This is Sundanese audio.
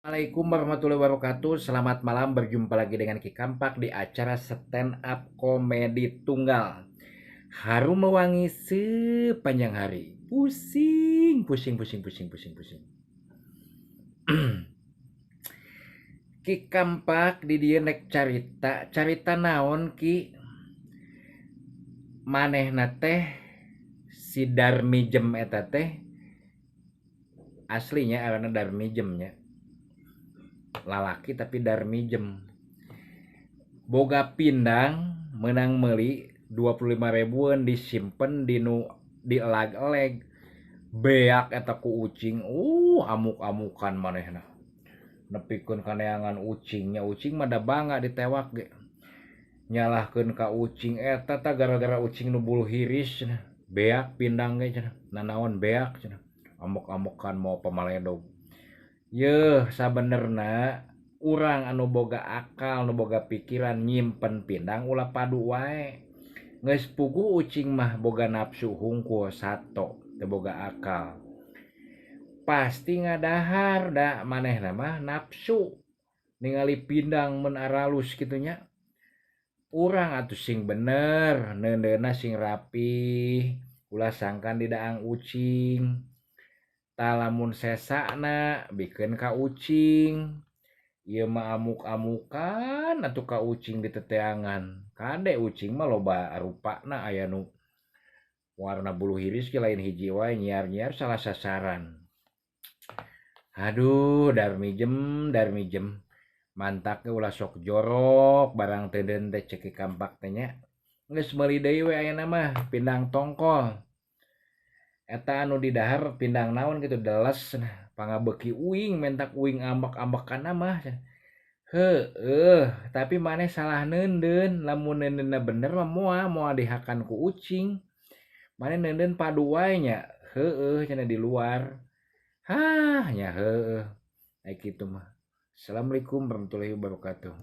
Assalamualaikum warahmatullahi wabarakatuh. Selamat malam, berjumpa lagi dengan Ki Kampak di acara stand up komedi tunggal. Harum mewangi sepanjang hari. Pusing, pusing, pusing, pusing, pusing, pusing. Ki Kampak di dia nek carita, carita naon Ki? Manehna teh si Darmijem eta teh aslinya arana Darmijemnya. Lalaki tapi Darmijem. Boga pindang menang meli 25 ribuan disimpen di elag-eleg beak eta ku ucing amuk-amukan manehna nepikeun kaneangan ucingnya ucing mah da bangga ditewak ge nyalahkeun ka ucing eta ta gara-gara ucing nu bulu hiris cenah beak pindang ge cenah nanaon beak cenah amuk-amukan mau pamaledog yeuh sabenerna urang anu boga akal nu boga pikiran nyimpen pindang ulah padu wae geus puguh ucing mah boga nafsu hungkul sato teu boga akal pasti ngadahar da manehna mah nafsu ningali pindang mun aralus kitu nya urang atuh sing bener neundeuna sing rapih ulah sangkan di daang ucing talamun sesana bikeun ka ucing ieu mah amuk-amukan atuh ka ucing di teteangan kade ucing mah loba rupana aya nu warna bulu hiris ge lain hiji wae nyiar-nyiar salah sasaran. Aduh darmijem mantak ge ulah sok jorok barang teu deun teh ceuk Ki Kampak teh nya geus meuli deui we ayeuna mah pindang tongkol eta anu di dahar pindang naon kitu deles pangabeuki uing mentak uing ambak-ambakanna mah heueuh tapi maneh salah neundeun lamun neundeunna bener mah moal dihakan ku ucing maneh neundeun padu wae nya heueuh cenah di luar hah nya heueuh aya kitu mah. Assalamualaikum warahmatullahi wabarakatuh.